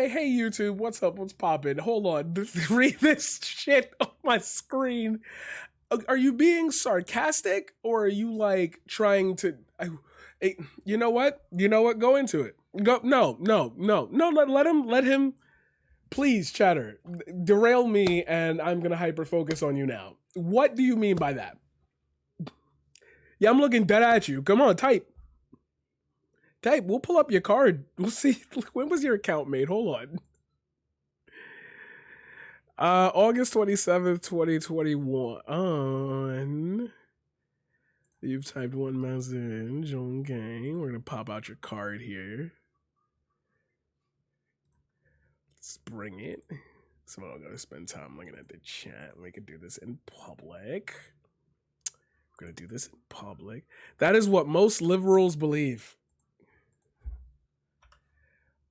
Hey YouTube, what's up? What's poppin'? Hold on, read this shit on my screen. Are you being sarcastic, or are you like trying to? You know what? You know what? Go into it. Go. No. Let him. Please, chatter. Derail me, and I'm gonna hyper focus on you now. What do you mean by that? Yeah, I'm looking dead at you. Come on, type. Type. We'll pull up your card. We'll see. When was your account made? Hold on. August 27th, 2021. You've typed one message. Okay. We're gonna pop out your card here. Let's bring it. So I'm gonna spend time looking at the chat. We can do this in public. We're gonna do this in public. That is what most liberals believe.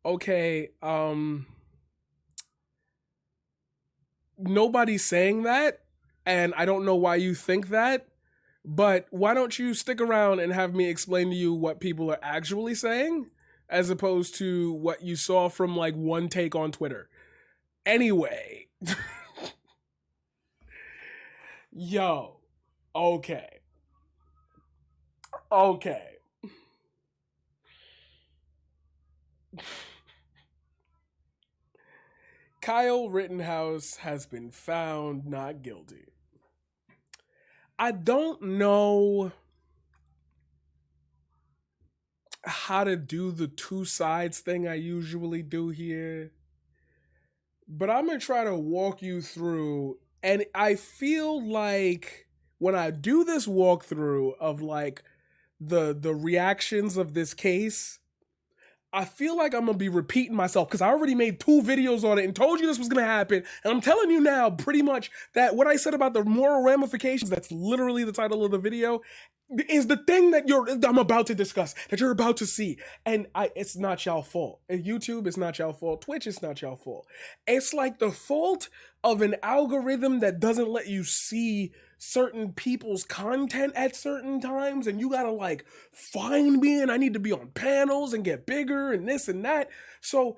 Okay, nobody's saying that, and I don't know why you think that, but why don't you stick around and have me explain to you what people are actually saying, as opposed to what you saw from like one take on Twitter. Anyway. Yo. Okay. Kyle Rittenhouse has been found not guilty. I don't know how to do the two sides thing I usually do here, but I'm going to try to walk you through. And I feel like when I do this walkthrough of like the reactions of this case, I feel like I'm going to be repeating myself because I already made 2 videos on it and told you this was going to happen. And I'm telling you now pretty much that what I said about the moral ramifications, that's literally the title of the video, is the thing that I'm about to discuss, that you're about to see. And it's not y'all fault. YouTube, it's not y'all fault. Twitch, it's not y'all fault. It's like the fault of an algorithm that doesn't let you see certain people's content at certain times, and you gotta like find me, and I need to be on panels and get bigger and this and that. So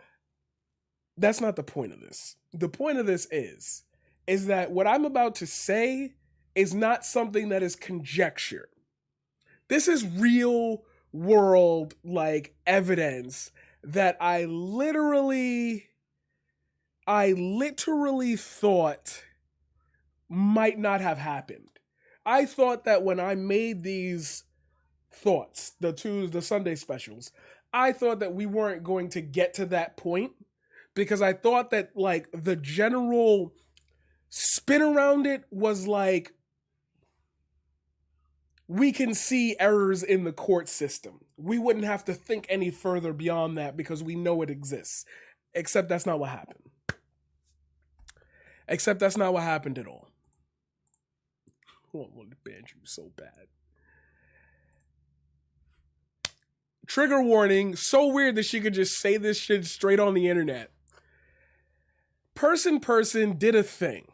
that's not the point of this. The point of this is that what I'm about to say is not something that is conjecture. This is real world like evidence that I literally thought might not have happened. I thought that when I made these thoughts, the Sunday specials, I thought that we weren't going to get to that point, because I thought that like the general spin around it was like, we can see errors in the court system. We wouldn't have to think any further beyond that because we know it exists. Except that's not what happened. Except that's not what happened at all. I want to ban you so bad. Trigger warning. So weird that she could just say this shit straight on the internet. Person did a thing.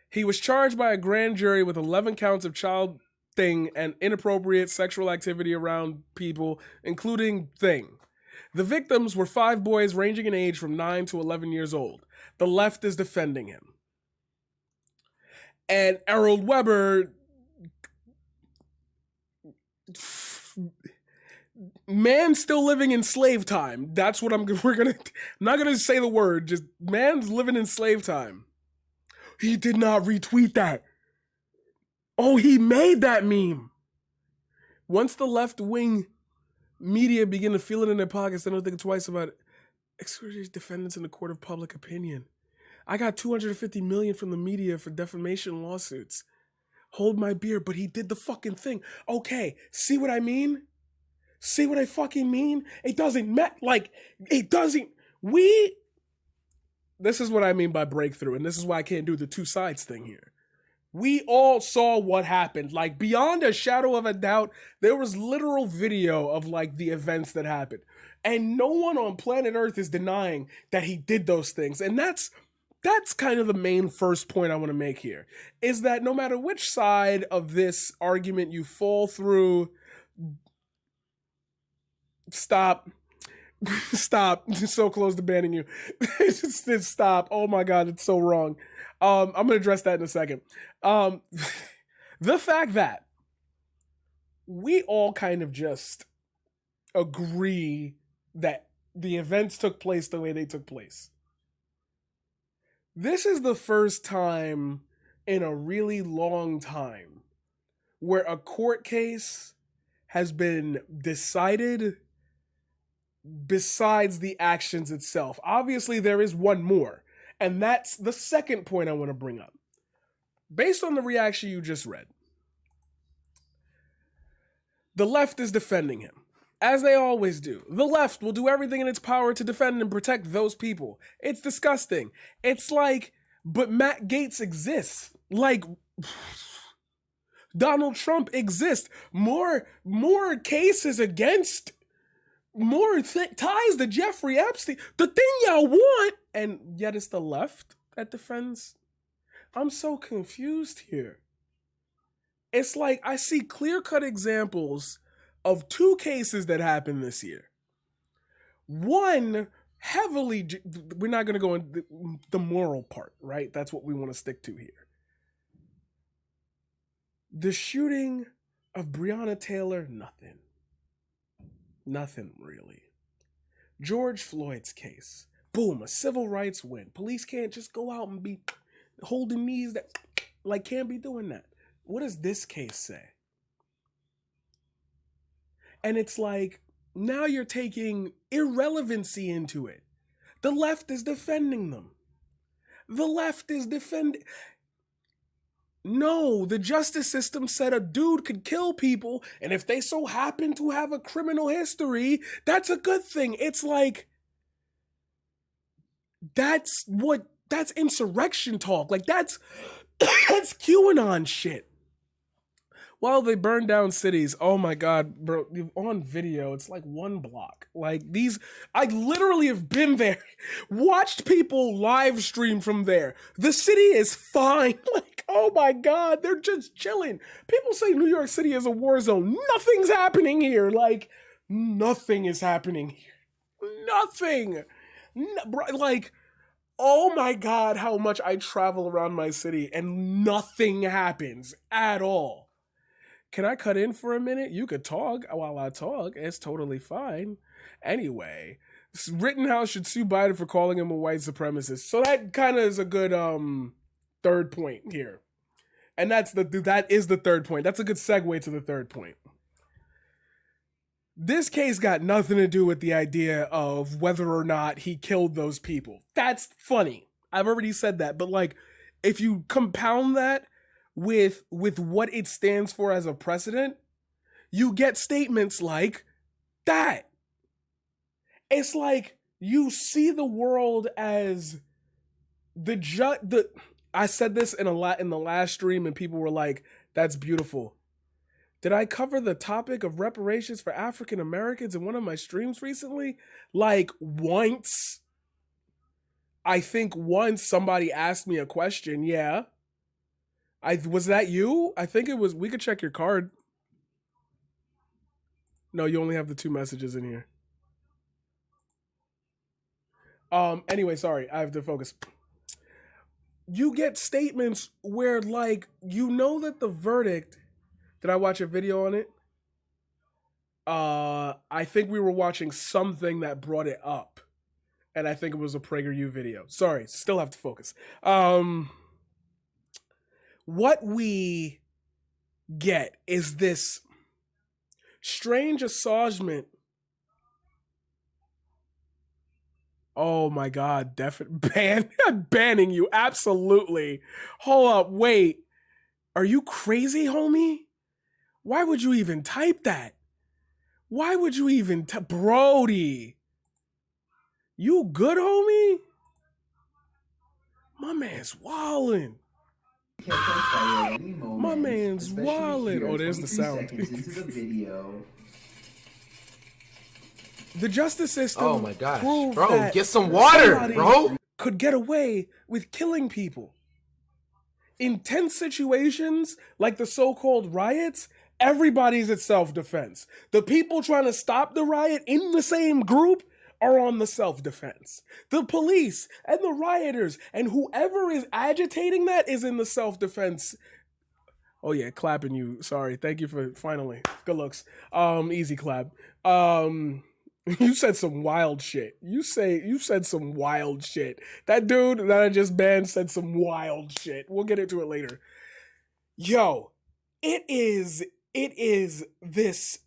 He was charged by a grand jury with 11 counts of child thing and inappropriate sexual activity around people, including thing. The victims were 5 boys ranging in age from 9 to 11 years old. The left is defending him. And Errol Weber, man still living in slave time. That's what I'm not gonna say the word, just man's living in slave time. He did not retweet that. Oh, he made that meme. Once the left-wing media begin to feel it in their pockets, they don't think twice about it. Exclude defendants in the court of public opinion. I got $250 million from the media for defamation lawsuits. Hold my beer, but he did the fucking thing. Okay, see what I mean? See what I fucking mean? It doesn't matter. Like, it doesn't. This is what I mean by breakthrough, and this is why I can't do the two sides thing here. We all saw what happened. Like, beyond a shadow of a doubt, there was literal video of, like, the events that happened. And no one on planet Earth is denying that he did those things. And that's kind of the main first point I want to make here, is that no matter which side of this argument you fall through, stop. Stop. So close to banning you. Just stop. Oh my God, it's so wrong. I'm going to address that in a second. Um, the fact that we all kind of just agree that the events took place the way they took place. This is the first time in a really long time where a court case has been decided besides the actions itself. Obviously, there is one more, and that's the second point I want to bring up. Based on the reaction you just read, the left is defending him, as they always do. The left will do everything in its power to defend and protect those people. It's disgusting. It's like, but Matt Gaetz exists. Like, Donald Trump exists. More cases against, more ties to Jeffrey Epstein. The thing y'all want, and yet it's the left that defends. I'm so confused here. It's like I see clear-cut examples of two cases that happened this year. One heavily, we're not going to go into the moral part, right? That's what we want to stick to here. The shooting of Breonna Taylor, nothing. Nothing really. George Floyd's case, boom, a civil rights win. Police can't just go out and be holding knees that, like, can't be doing that. What does this case say? And it's like, now you're taking irrelevancy into it. The left is defending them. The left is defending. No, the justice system said a dude could kill people, and if they so happen to have a criminal history, that's a good thing. It's like, that's insurrection talk. Like, that's QAnon shit. While they burn down cities, oh my God, bro, on video, it's like one block. Like these, I literally have been there, watched people live stream from there. The city is fine. Like, oh my God, they're just chilling. People say New York City is a war zone. Nothing's happening here. Like, nothing is happening here. Nothing. Like, oh my God, how much I travel around my city and nothing happens at all. Can I cut in for a minute? You could talk while I talk. It's totally fine. Anyway, Rittenhouse should sue Biden for calling him a white supremacist. So that kind of is a good third point here. And that is the third point. That's a good segue to the third point. This case got nothing to do with the idea of whether or not he killed those people. That's funny. I've already said that. But like, if you compound that with what it stands for as a precedent, you get statements like that. It's like you see the world as I said this in the last stream and people were like, that's beautiful. Did I cover the topic of reparations for African Americans in one of my streams recently? Like once. I think once somebody asked me a question, yeah. Was that you? I think it was. We could check your card. No, you only have the 2 messages in here. Anyway, sorry, I have to focus. You get statements where, like, you know that the verdict. Did I watch a video on it? I think we were watching something that brought it up, and I think it was a PragerU video. Sorry, still have to focus. What we get is this strange assuagement. Oh my God, banning you, absolutely. Hold up, wait. Are you crazy, homie? Why would you even type that? Why would you even Brody? You good, homie? My man's wildin'. My man's wildin'. Oh, there's the sound. Into the video. The justice system. Oh my gosh, proved bro, that get some water, bro. Could get away with killing people. In tense situations, like the so-called riots, everybody's at self-defense. The people trying to stop the riot in the same group are on the self-defense. The police and the rioters and whoever is agitating that is in the self-defense. Oh yeah, clapping you. Sorry. Thank you for finally. Good looks. Easy clap. You said some wild shit. You said some wild shit. That dude that I just banned said some wild shit. We'll get into it later. Yo, it is this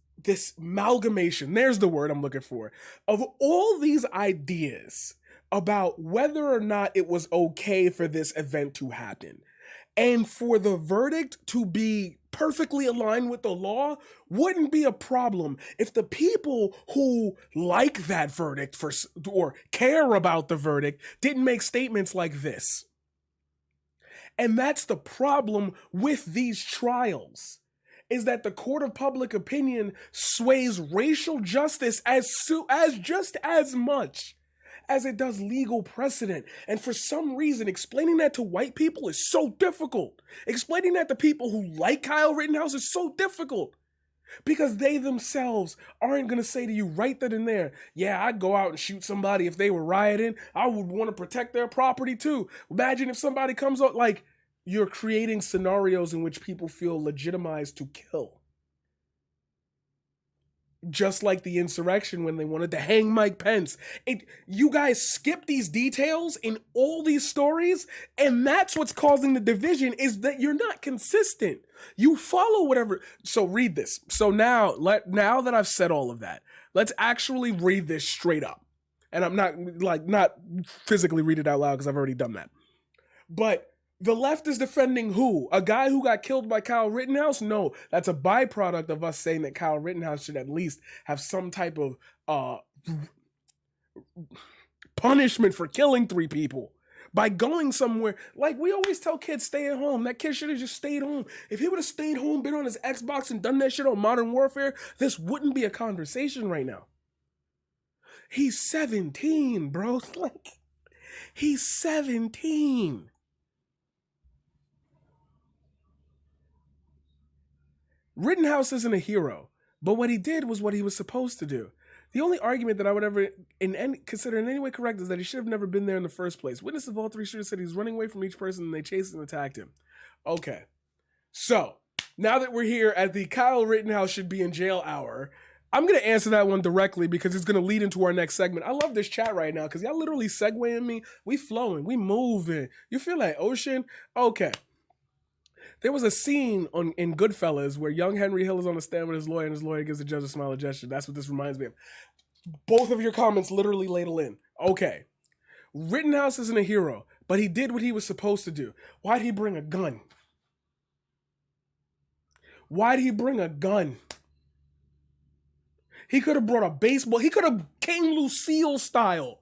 amalgamation. There's the word I'm looking for. Of all these ideas about whether or not it was okay for this event to happen and for the verdict to be perfectly aligned with the law wouldn't be a problem if the people who like that verdict for or care about the verdict didn't make statements like this. And that's the problem with these trials, is that the court of public opinion sways racial justice as just as much as it does legal precedent. And for some reason, explaining that to white people is so difficult. Explaining that to people who like Kyle Rittenhouse is so difficult. Because they themselves aren't going to say to you right then and there, yeah, I'd go out and shoot somebody if they were rioting. I would want to protect their property too. Imagine if somebody comes up, like, you're creating scenarios in which people feel legitimized to kill. Just like the insurrection when they wanted to hang Mike Pence. You guys skip these details in all these stories, and that's what's causing the division, is that you're not consistent. You follow whatever. So read this. So now that I've said all of that, let's actually read this straight up. And I'm not physically read it out loud because I've already done that. But the left is defending who? A guy who got killed by Kyle Rittenhouse? No, that's a byproduct of us saying that Kyle Rittenhouse should at least have some type of punishment for killing 3 people by going somewhere. Like we always tell kids, stay at home. That kid should have just stayed home. If he would have stayed home, been on his Xbox and done that shit on Modern Warfare, this wouldn't be a conversation right now. He's 17, bro. Like, he's 17. Rittenhouse isn't a hero, but what he did was what he was supposed to do. The only argument that I would ever consider in any way correct is that he should have never been there in the first place. Witnesses of all 3 shooters said he was running away from each person and they chased and attacked him. Okay. So, now that we're here at the Kyle Rittenhouse should be in jail hour, I'm going to answer that one directly because it's going to lead into our next segment. I love this chat right now because y'all literally segueing me. We flowing. We moving. You feel like ocean? Okay. There was a scene in Goodfellas where young Henry Hill is on the stand with his lawyer and his lawyer gives the judge a smile and gesture. That's what this reminds me of. Both of your comments literally ladle in. Okay. Rittenhouse isn't a hero, but he did what he was supposed to do. Why'd he bring a gun? Why'd he bring a gun? He could have brought a baseball. He could have King Lucille style.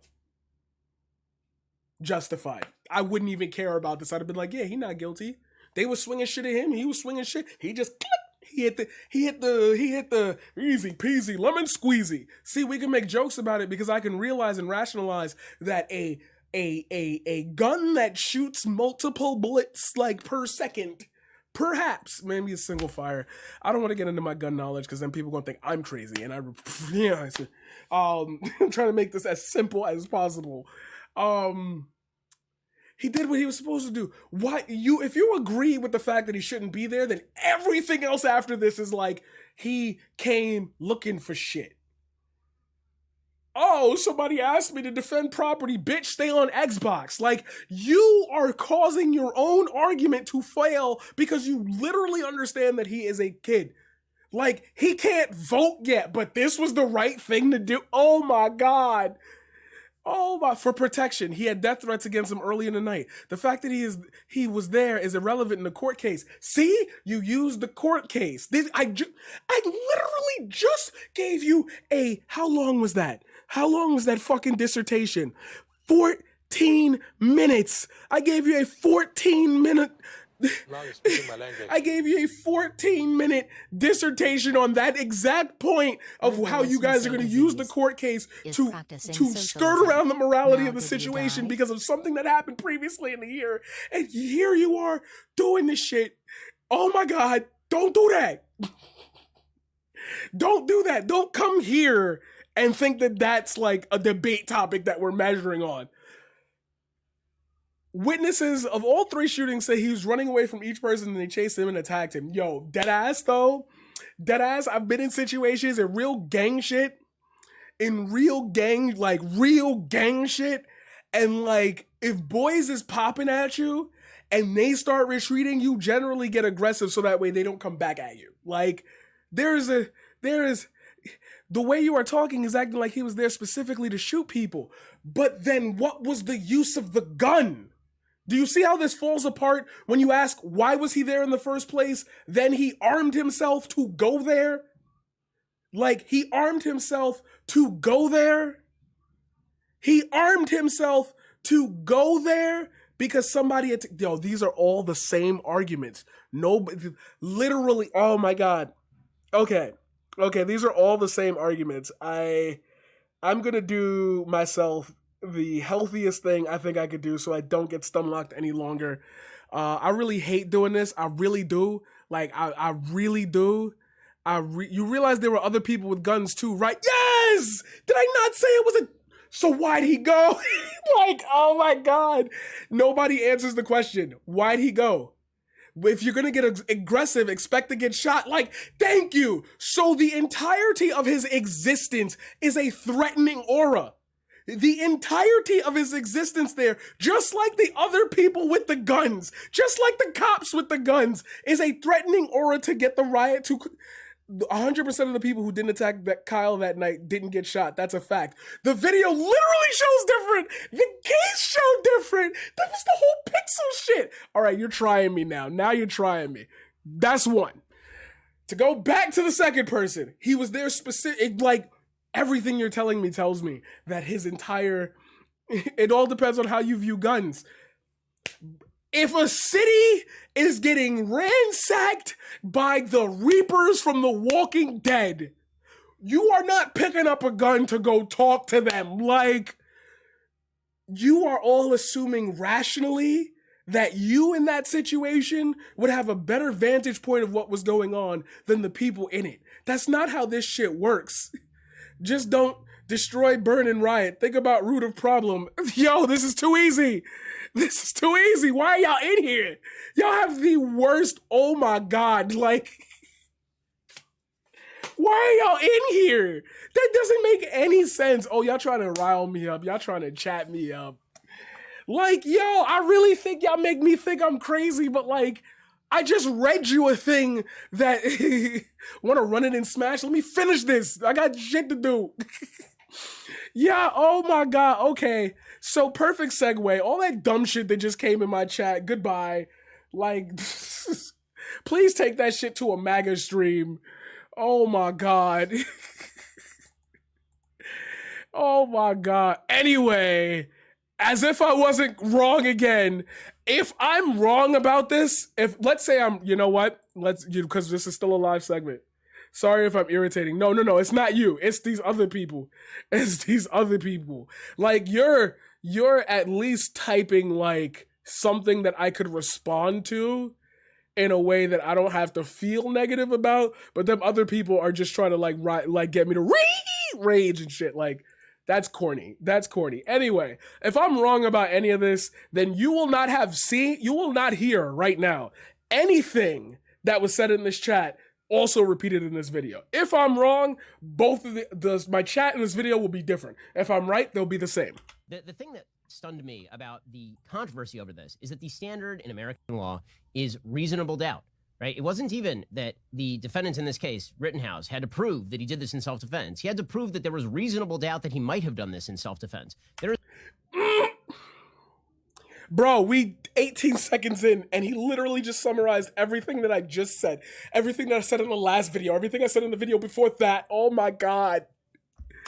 Justified. I wouldn't even care about this. I'd have been like, yeah, he's not guilty. They were swinging shit at him. He was swinging shit. He just he hit the easy peasy lemon squeezy. See, we can make jokes about it because I can realize and rationalize that a gun that shoots multiple bullets like per second, perhaps maybe a single fire. I don't want to get into my gun knowledge because then people are gonna think I'm crazy. And I'm trying to make this as simple as possible. He did what he was supposed to do. If you agree with the fact that he shouldn't be there, then everything else after this is like he came looking for shit. Oh, somebody asked me to defend property. Bitch, stay on Xbox. Like, you are causing your own argument to fail because you literally understand that he is a kid. Like, he can't vote yet, but this was the right thing to do. Oh my God. Oh my, for protection. He had death threats against him early in the night. The fact that he was there is irrelevant in the court case. See? You used the court case. I literally just gave you how long was that? How long was that fucking dissertation? 14 minutes. I gave you a 14-minute... I gave you a 14-minute dissertation on that exact point of how you guys are going to use the court case to skirt around the morality of the situation because of something that happened previously in the year. And here you are doing this shit. Oh my God, don't do that. Don't do that. Don't come here and think that that's like a debate topic that we're measuring on. Witnesses of all 3 shootings say he was running away from each person and they chased him and attacked him. Yo, deadass though. Deadass, I've been in situations in real gang shit. Real gang shit. And like, if boys is popping at you and they start retreating, you generally get aggressive so that way they don't come back at you. Like, there is the way you are talking is acting like he was there specifically to shoot people. But then what was the use of the gun? Do you see how this falls apart when you ask why was he there in the first place? Then he armed himself to go there? Like, he armed himself to go there? He armed himself to go there because somebody yo, these are all the same arguments. No, literally, oh my God. Okay, these are all the same arguments. I'm gonna do myself the healthiest thing I think I could do so I don't get stomach-locked any longer. I really hate doing this. I really do. Like, I really do. You realize there were other people with guns too, right? Yes! Did I not say it was a... So why'd he go? Like, oh my God. Nobody answers the question. Why'd he go? If you're going to get aggressive, expect to get shot. Like, thank you. So the entirety of his existence is a threatening aura. The entirety of his existence there, just like the other people with the guns, just like the cops with the guns, is a threatening aura to get the riot to... 100% of the people who didn't attack Kyle that night didn't get shot. That's a fact. The video literally shows different. The case showed different. That was the whole pixel shit. All right, you're trying me now. Now you're trying me. That's one. To go back to the second person, he was there specific, like, everything you're telling me tells me that his entire... It all depends on how you view guns. If a city is getting ransacked by the Reapers from The Walking Dead, you are not picking up a gun to go talk to them. Like, you are all assuming rationally that you in that situation would have a better vantage point of what was going on than the people in it. That's not how this shit works. Just don't destroy, burn, and riot. Think about root of problem. Yo, this is too easy. This is too easy. Why are y'all in here? Y'all have the worst, oh my God, like, why are y'all in here? That doesn't make any sense. Oh, y'all trying to rile me up. Y'all trying to chat me up. Like, yo, I really think y'all make me think I'm crazy, but like, I just read you a thing that want to run it and smash. Let me finish this. I got shit to do. Yeah, oh my God, okay. So perfect segue. All that dumb shit that just came in my chat, goodbye. Like, please take that shit to a MAGA stream. Oh my God. Oh my God. Anyway, as if I wasn't wrong again, if I'm wrong about this, if, let's say I'm, you know what? Because this is still a live segment. Sorry if I'm irritating. No, it's not you. It's these other people. It's these other people. Like, you're at least typing like something that I could respond to in a way that I don't have to feel negative about, but them other people are just trying to like get me to rage and shit. Like, that's corny. That's corny. Anyway, if I'm wrong about any of this, then you will not hear right now anything that was said in this chat also repeated in this video. If I'm wrong, both of my chat and this video will be different. If I'm right, they'll be the same. The thing that stunned me about the controversy over this is that the standard in American law is reasonable doubt, right? It wasn't even that the defendants in this case, Rittenhouse, had to prove that he did this in self-defense. He had to prove that there was reasonable doubt that he might have done this in self-defense. Bro, we 18 seconds in, and he literally just summarized everything that I just said. Everything that I said in the last video, everything I said in the video before that. Oh my God.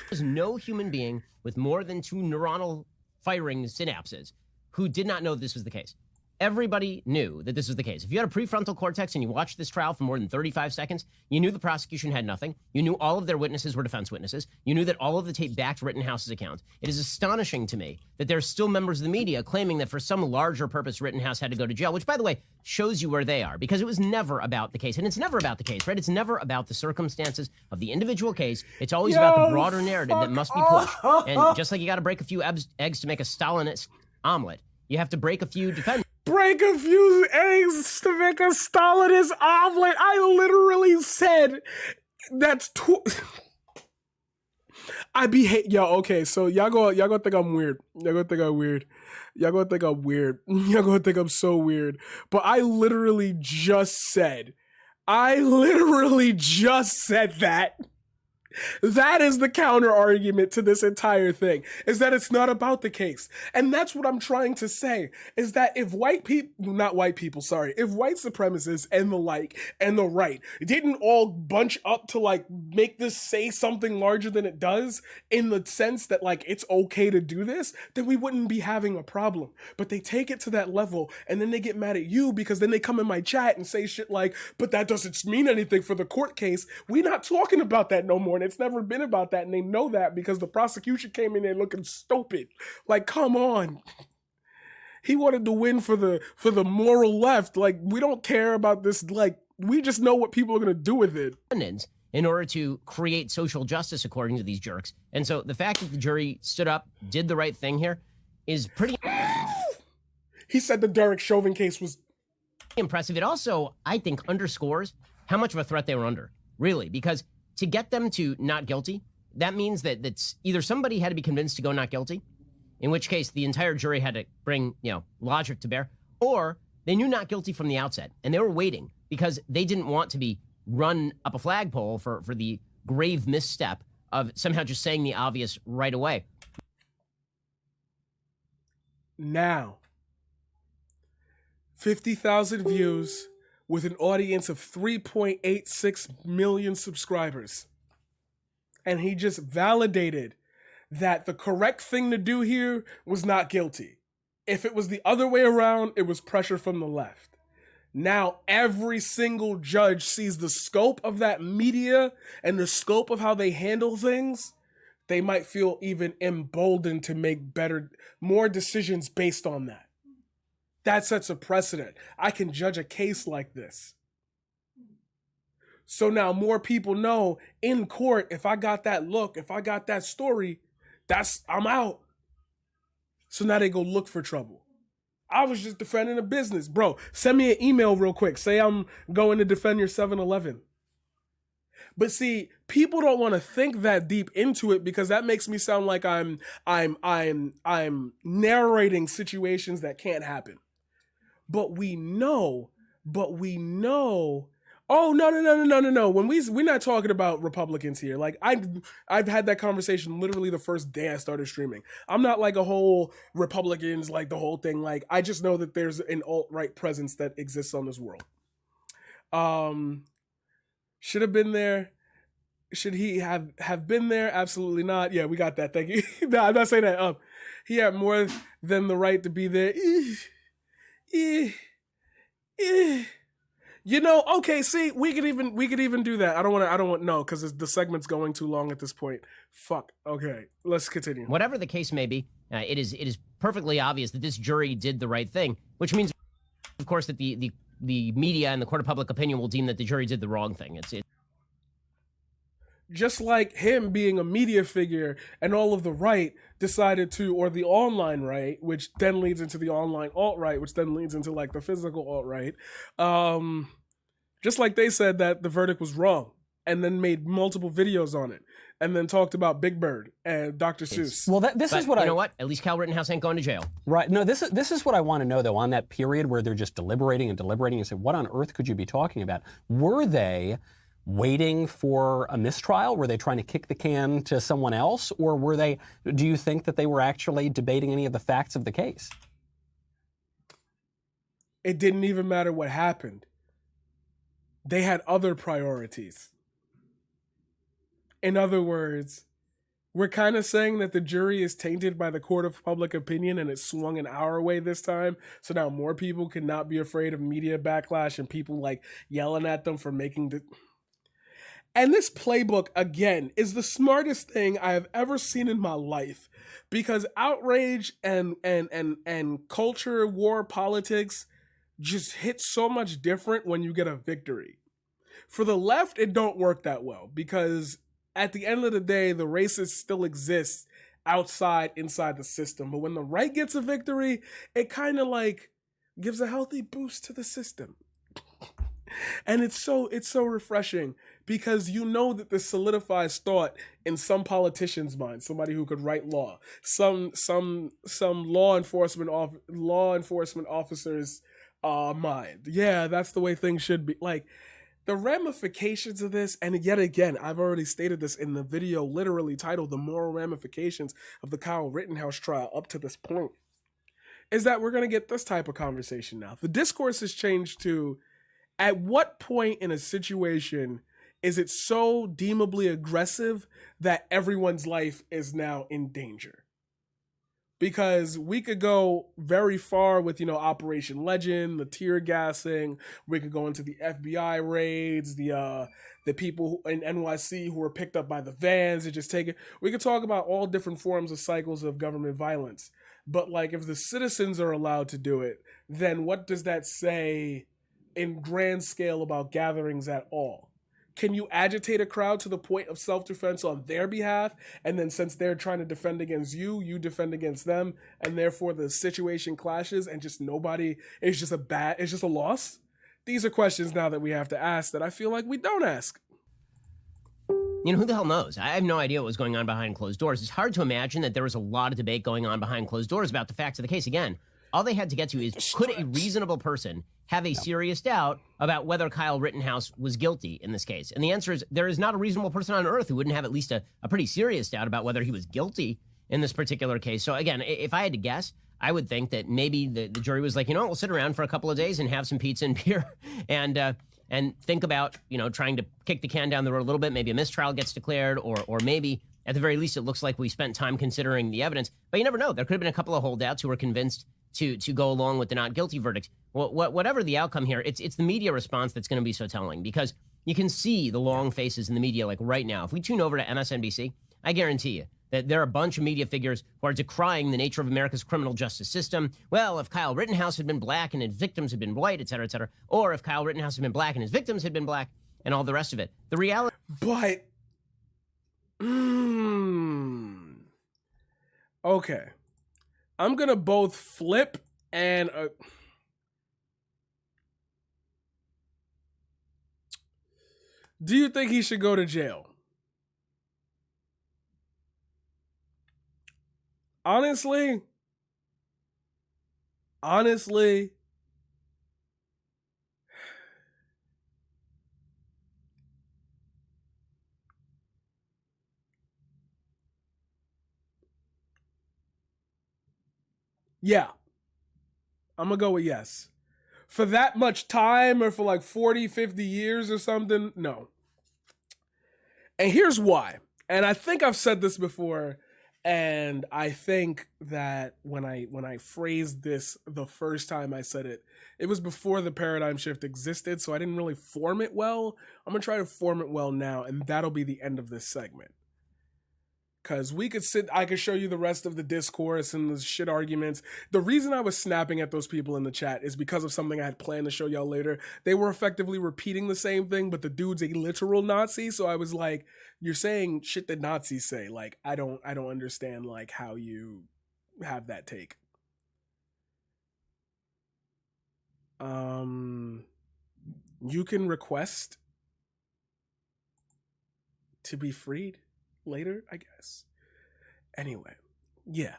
There's no human being with more than 2 neuronal firing synapses who did not know this was the case. Everybody knew that this was the case. If you had a prefrontal cortex and you watched this trial for more than 35 seconds, you knew the prosecution had nothing. You knew all of their witnesses were defense witnesses. You knew that all of the tape backed Rittenhouse's account. It is astonishing to me that there are still members of the media claiming that for some larger purpose, Rittenhouse had to go to jail, which, by the way, shows you where they are, because it was never about the case. And it's never about the case, right? It's never about the circumstances of the individual case. It's always about the broader narrative that must be pushed. And just like you got to break a few eggs to make a Stalinist omelet, you have to break a few defendants. Break a few eggs to make a Stalinist omelet. I literally said that's I be yo, okay, so y'all gonna think I'm weird. Y'all gonna think I'm weird. Y'all gonna think I'm weird. Y'all gonna think I'm so weird. But I literally just said that. That is the counter argument to this entire thing, is that it's not about the case. And that's what I'm trying to say, is that if if white supremacists and the like and the right didn't all bunch up to like make this say something larger than it does, in the sense that like it's okay to do this, then we wouldn't be having a problem. But they take it to that level and then they get mad at you because then they come in my chat and say shit like, but that doesn't mean anything for the court case. We're not talking about that no more. And it's never been about that, and they know that because the prosecution came in there looking stupid. Like, come on. He wanted to win for the moral left. Like, we don't care about this. Like, we just know what people are going to do with it. In order to create social justice, according to these jerks. And so the fact that the jury stood up, did the right thing here, is pretty... He said the Derek Chauvin case was... impressive. It also, I think, underscores how much of a threat they were under. Really, because... to get them to not guilty, that means that that's either somebody had to be convinced to go not guilty, in which case the entire jury had to bring, logic to bear, or they knew not guilty from the outset, and they were waiting because they didn't want to be run up a flagpole for the grave misstep of somehow just saying the obvious right away. Now, 50,000 views with an audience of 3.86 million subscribers. And he just validated that the correct thing to do here was not guilty. If it was the other way around, it was pressure from the left. Now every single judge sees the scope of that media and the scope of how they handle things. They might feel even emboldened to make more decisions based on that. That sets a precedent. I can judge a case like this. So now more people know in court, if I got that look, if I got that story, I'm out. So now they go look for trouble. I was just defending a business. Bro, send me an email real quick. Say I'm going to defend your 7-Eleven. But see, people don't want to think that deep into it because that makes me sound like I'm narrating situations that can't happen. But we know. Oh, no. We're not talking about Republicans here. Like I've had that conversation literally the first day I started streaming. I'm not like a whole Republicans, like the whole thing. Like I just know that there's an alt-right presence that exists on this world. Should have been there. Should he have been there? Absolutely not. Yeah, we got that. Thank you. No, I'm not saying that. He had more than the right to be there. Okay, see, we could even do that. I don't want no, because the segment's going too long at this point. Fuck. Okay, let's continue. Whatever the case may be, it is perfectly obvious that this jury did the right thing, which means, of course, that the media and the court of public opinion will deem that the jury did the wrong thing. It's just like him being a media figure and all of the right decided to, or the online right, which then leads into the online alt-right, which then leads into like the physical alt-right. Just like they said that the verdict was wrong and then made multiple videos on it and then talked about Big Bird and Dr. Seuss. Well, this is what you know what? At least Kyle Rittenhouse ain't going to jail. Right. No, this is what I want to know, though, on that period where they're just deliberating and say, what on earth could you be talking about? Were they waiting for a mistrial? Were they trying to kick the can to someone else? Or do you think that they were actually debating any of the facts of the case? It didn't even matter what happened. They had other priorities. In other words, We're kind of saying that the jury is tainted by the court of public opinion and it swung in our way this time. So now more people can not be afraid of media backlash and people like yelling at them for making the. And this playbook, again, is the smartest thing I have ever seen in my life because outrage and culture war politics just hit so much different when you get a victory. For the left, it don't work that well because at the end of the day, the racist still exists inside the system. But when the right gets a victory, it kind of like gives a healthy boost to the system. And it's so refreshing because you know that this solidifies thought in some politician's mind, somebody who could write law, some law enforcement officer's mind. Yeah, that's the way things should be. Like the ramifications of this, and yet again, I've already stated this in the video literally titled The Moral Ramifications of the Kyle Rittenhouse Trial up to this point, is that we're going to get this type of conversation now. The discourse has changed to, at what point in a situation is it so deemably aggressive that everyone's life is now in danger? Because we could go very far with, Operation Legend, the tear gassing. We could go into the FBI raids, the people in NYC who were picked up by the vans and just taken. We could talk about all different forms of cycles of government violence. But like, if the citizens are allowed to do it, then what does that say in grand scale about gatherings at all? Can you agitate a crowd to the point of self-defense on their behalf? And then since they're trying to defend against you, you defend against them. And therefore the situation clashes and just nobody, it's just a loss. These are questions now that we have to ask that I feel like we don't ask. Who the hell knows? I have no idea what was going on behind closed doors. It's hard to imagine that there was a lot of debate going on behind closed doors about the facts of the case. Again, all they had to get to is, could a reasonable person have a serious doubt about whether Kyle Rittenhouse was guilty in this case? And the answer is, there is not a reasonable person on earth who wouldn't have at least a pretty serious doubt about whether he was guilty in this particular case. So again, if I had to guess, I would think that maybe the jury was like, we'll sit around for a couple of days and have some pizza and beer and think about, trying to kick the can down the road a little bit. Maybe a mistrial gets declared, or maybe at the very least, it looks like we spent time considering the evidence. But you never know. There could have been a couple of holdouts who were convinced to go along with the not guilty verdict. Well, whatever the outcome here, it's the media response that's going to be so telling, because you can see the long faces in the media like right now. If we tune over to MSNBC, I guarantee you that there are a bunch of media figures who are decrying the nature of America's criminal justice system. Well, if Kyle Rittenhouse had been black and his victims had been white, et cetera, or if Kyle Rittenhouse had been black and his victims had been black, and all the rest of it. The reality... But... Okay. I'm going to both flip and... Do you think he should go to jail? Honestly, yeah, I'm gonna go with yes. For that much time, or for like 40, 50 years or something, no. And here's why. And I think I've said this before, and I think that when I phrased this the first time I said it, it was before the paradigm shift existed, so I didn't really form it well. I'm gonna try to form it well now, and that'll be the end of this segment. Because I could show you the rest of the discourse and the shit arguments. The reason I was snapping at those people in the chat is because of something I had planned to show y'all later. They were effectively repeating the same thing, but the dude's a literal Nazi. So I was like, you're saying shit that Nazis say. Like, I don't understand like how you have that take. You can request to be freed later, I guess. Anyway, yeah.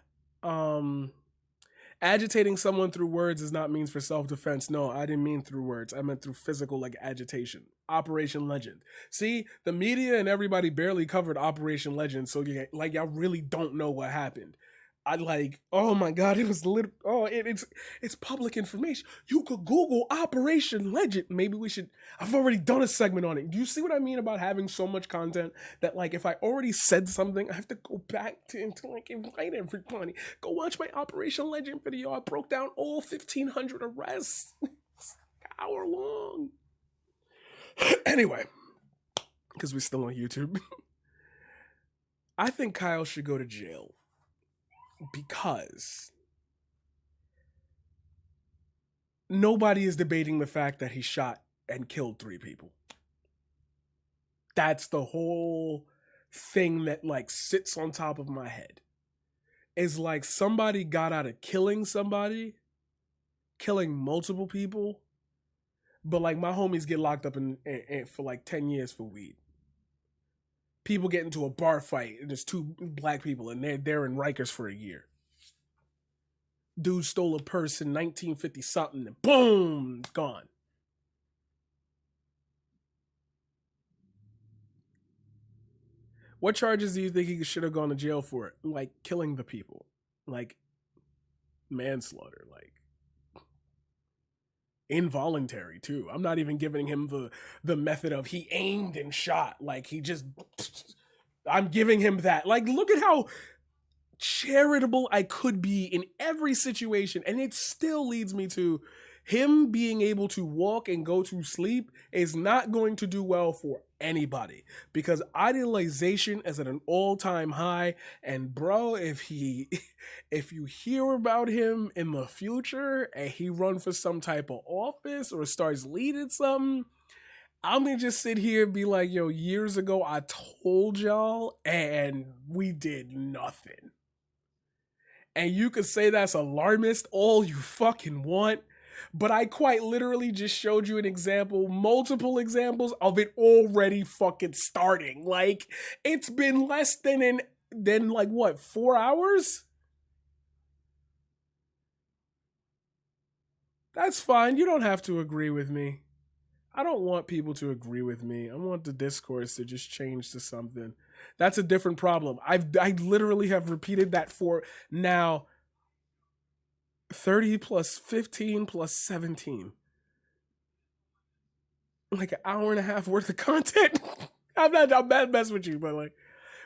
Agitating someone through words is not means for self-defense. No, I didn't mean through words. I meant through physical, like agitation. Operation Legend. See, the media and everybody barely covered Operation Legend, so y'all really don't know what happened. I like, oh my god, it was it's public information. You could Google Operation Legend. Maybe we should. I've already done a segment on it. Do you see what I mean about having so much content that like if I already said something, I have to go back to like invite everybody. Go watch my Operation Legend video. I broke down all 1,500 arrests. It's an hour long. Anyway, because we're still on YouTube, I think Kyle should go to jail. Because nobody is debating the fact that he shot and killed 3 people. That's the whole thing that like sits on top of my head. Is like somebody got out of killing somebody, killing multiple people, but like my homies get locked up in for like 10 years for weed. People get into a bar fight and there's 2 black people and they're in Rikers for a year. Dude stole a purse in 1950 something and boom, gone. What charges do you think he should have gone to jail for? Like killing the people, like manslaughter, like involuntary too. I'm not even giving him the method of he aimed and shot. Like he just, I'm giving him that. Like look at how charitable I could be in every situation, and it still leads me to him being able to walk and go to sleep is not going to do well for anybody because idealization is at an all-time high. And bro, if you hear about him in the future and he run for some type of office or starts leading something, I'm gonna just sit here and be like, yo, years ago I told y'all and we did nothing. And you could say that's alarmist all you fucking want, but I quite literally just showed you an example, multiple examples of it already fucking starting. Like, it's been less than like what, 4 hours? That's fine. You don't have to agree with me. I don't want people to agree with me. I want the discourse to just change to something. That's a different problem. I literally have repeated that for now 30 plus 15 plus 17. Like an hour and a half worth of content. I'm not messing with you, but like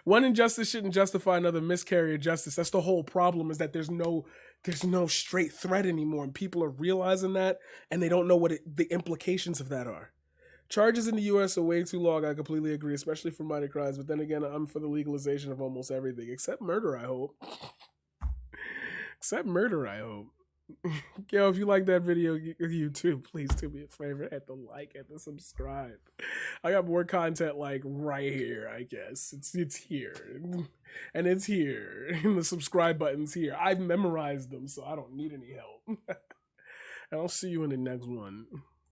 one injustice shouldn't justify another miscarriage of justice. That's the whole problem, is that there's no straight threat anymore, and people are realizing that, and they don't know what the implications of that are. Charges in the U.S. are way too long. I completely agree, especially for minor crimes. But then again, I'm for the legalization of almost everything, except murder, I hope. Except murder, I hope. Yo, if you like that video, YouTube, please do me a favor, hit the like and the subscribe. I got more content like right here, I guess. It's here. And it's here. And the subscribe button's here. I've memorized them, so I don't need any help. And I'll see you in the next one.